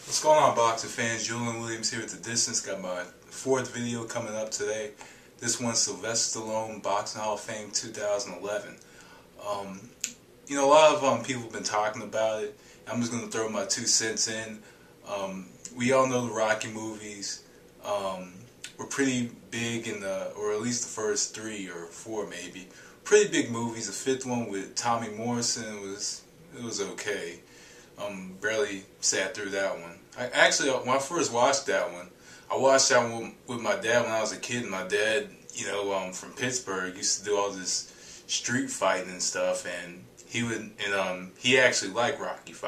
What's going on, boxing fans? Julian Williams here at The Distance. Got my fourth video coming up today. This one's Sylvester Stallone, Boxing Hall of Fame 2011. A lot of people have been talking about it. I'm just going to throw my 2 cents in. We all know the Rocky movies were pretty big or at least the first 3 or 4 maybe. Pretty big movies. The 5th one with Tommy Morrison was okay. Barely sat through that one. When I first watched that one, I watched that one with my dad when I was a kid. And my dad, from Pittsburgh, used to do all this street fighting and stuff, and he actually liked Rocky V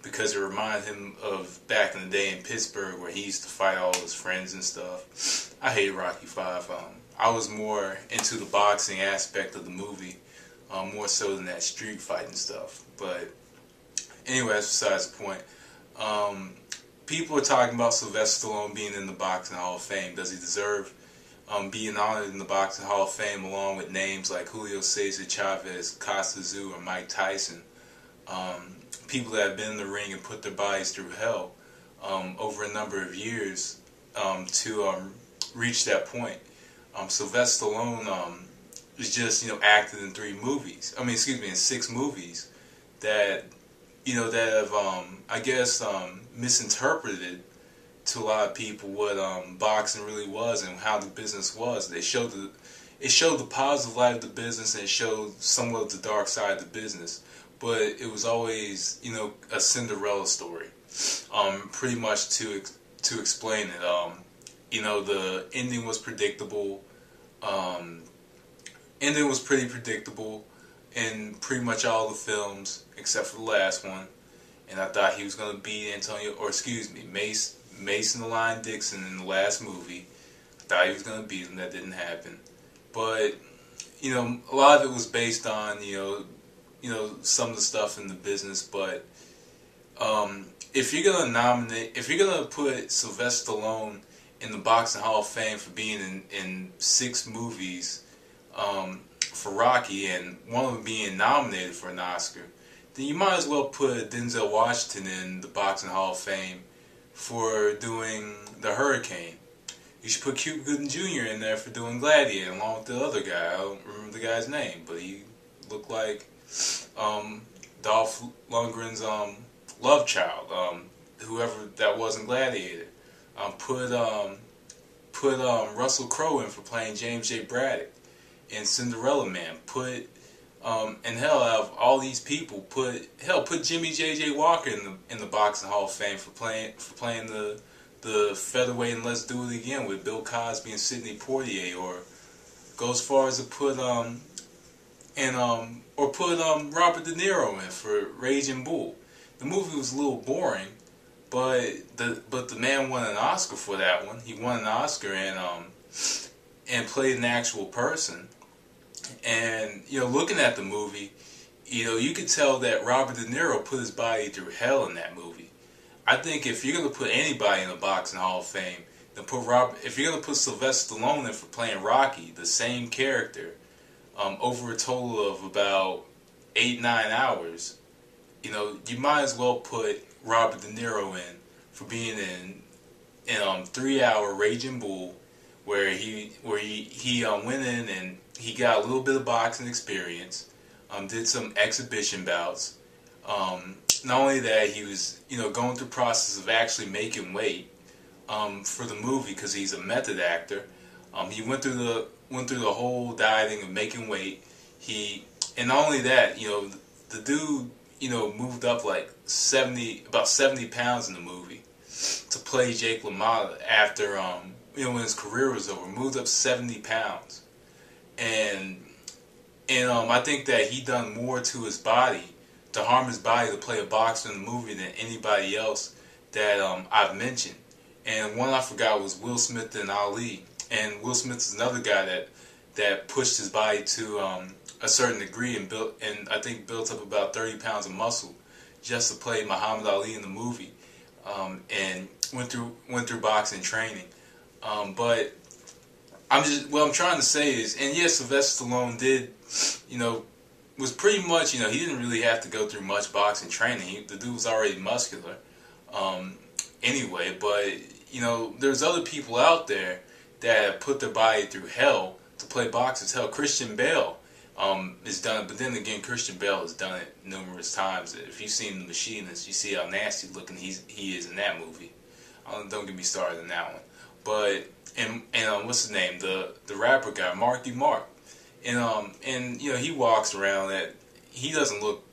because it reminded him of back in the day in Pittsburgh where he used to fight all his friends and stuff. I hated Rocky V. I was more into the boxing aspect of the movie, more so than that street fighting stuff. But anyway, that's besides the point. People are talking about Sylvester Stallone being in the Boxing Hall of Fame. Does he deserve being honored in the Boxing Hall of Fame along with names like Julio Cesar Chavez, Costa Zoo, or Mike Tyson? People that have been in the ring and put their bodies through hell over a number of years to reach that point. Sylvester Stallone is just acted in 6 movies that that have misinterpreted to a lot of people what boxing really was and how the business was. It showed the positive light of the business, and it showed somewhat of the dark side of the business. But it was always a Cinderella story, pretty much to explain it. The ending was predictable. Ending was pretty predictable in pretty much all the films except for the last one, and I thought he was going to beat Mason the Lion Dixon in the last movie. I thought he was going to beat him. That didn't happen. But a lot of it was based on some of the stuff in the business. But if you're gonna put Sylvester Stallone in the Boxing Hall of Fame for being in 6 movies for Rocky, and one of them being nominated for an Oscar, then you might as well put Denzel Washington in the Boxing Hall of Fame for doing The Hurricane. You should put Cuba Gooding Jr. in there for doing Gladiator, along with the other guy. I don't remember the guy's name, but he looked like Dolph Lundgren's love child, whoever that was in Gladiator. Put Russell Crowe in for playing James J. Braddock in Cinderella Man. Put and hell, out of all these people, put Jimmy J.J. Walker in the Boxing Hall of Fame for playing the featherweight in Let's Do It Again with Bill Cosby and Sidney Poitier, or go as far as to put Robert De Niro in for Raging Bull. The movie was a little boring, but the man won an Oscar for that one. He won an Oscar and played an actual person. And looking at the movie, you could tell that Robert De Niro put his body through hell in that movie. I think if you're gonna put anybody in the Boxing Hall of Fame, then if you're gonna put Sylvester Stallone in for playing Rocky, the same character, over a total of about 8-9 hours, you might as well put Robert De Niro in for being in 3-hour Raging Bull, where he went in and he got a little bit of boxing experience, did some exhibition bouts. Not only that, he was going through the process of actually making weight for the movie, because he's a method actor. He went through the whole dieting of making weight. And not only that, the dude moved up like about 70 pounds in the movie to play Jake LaMotta after when his career was over. Moved up 70 pounds. And I think that he done more to his body, to harm his body, to play a boxer in the movie than anybody else that I've mentioned. And one I forgot was Will Smith and Ali. And Will Smith is another guy that pushed his body to a certain degree and I think built up about 30 pounds of muscle just to play Muhammad Ali in the movie, and went through boxing training. But what I'm trying to say is, and yes, Sylvester Stallone did, was pretty much, he didn't really have to go through much boxing training. The dude was already muscular. Anyway, but you know, there's other people out there that have put their body through hell to play boxers. Hell, Christian Bale has done it, but then again, Christian Bale has done it numerous times. If you've seen The Machinist, you see how nasty looking he is in that movie. Don't get me started on that one. But and what's his name? The rapper guy, Marky Mark, and you know, he walks around that he doesn't look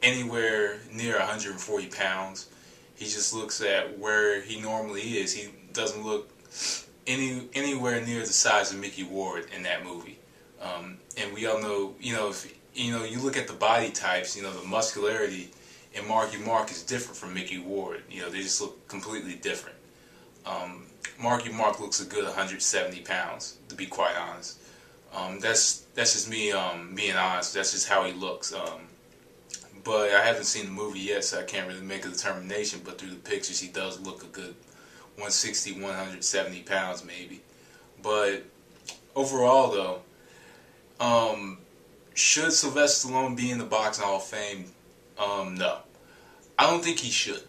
anywhere near 140 pounds. He just looks at where he normally is. He doesn't look anywhere near the size of Mickey Ward in that movie. And we all know, you know, if you look at the body types, you know, the muscularity in Marky Mark is different from Mickey Ward. You know, they just look completely different. Marky Mark looks a good 170 pounds, to be quite honest. That's just me being honest. That's just how he looks. But I haven't seen the movie yet, so I can't really make a determination. But through the pictures, he does look a good 160, 170 pounds maybe. But overall, though, should Sylvester Stallone be in the Boxing Hall of Fame? No. I don't think he should.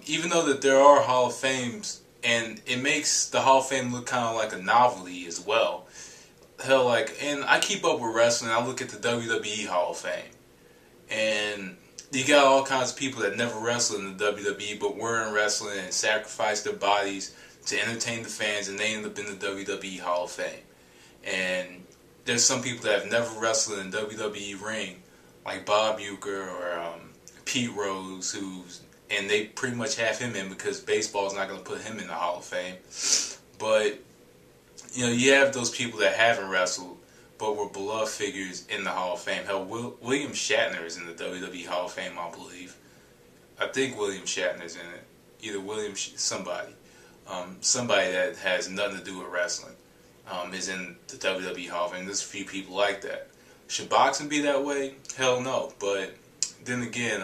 Even though that there are Hall of Fames, and it makes the Hall of Fame look kind of like a novelty as well. Hell, like, and I keep up with wrestling. I look at the WWE Hall of Fame. And you got all kinds of people that never wrestled in the WWE but were in wrestling and sacrificed their bodies to entertain the fans, and they end up in the WWE Hall of Fame. And there's some people that have never wrestled in WWE ring, like Bob Uecker or Pete Rose, and they pretty much have him in because baseball's not going to put him in the Hall of Fame. But you know, you have those people that haven't wrestled but were beloved figures in the Hall of Fame. Hell, William Shatner is in the WWE Hall of Fame, I believe. I think William Shatner's in it. Either somebody that has nothing to do with wrestling is in the WWE Hall of Fame. There's a few people like that. Should boxing be that way? Hell no. But then again,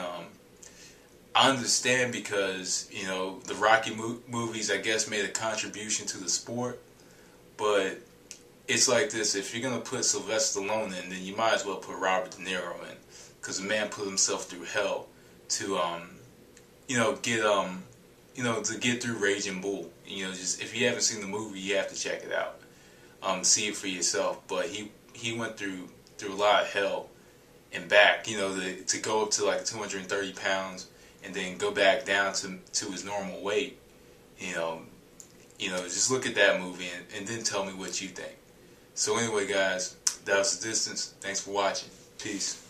I understand because, you know, the Rocky movies, I guess, made a contribution to the sport. But it's like this: if you're gonna put Sylvester Stallone in, then you might as well put Robert De Niro in, because the man put himself through hell to get through Raging Bull. You know, just if you haven't seen the movie, you have to check it out, see it for yourself. But he went through a lot of hell and back. You know, to go up to like 230 pounds and then go back down to his normal weight. You know, just look at that movie and then tell me what you think. So anyway, guys, that was The Distance. Thanks for watching. Peace.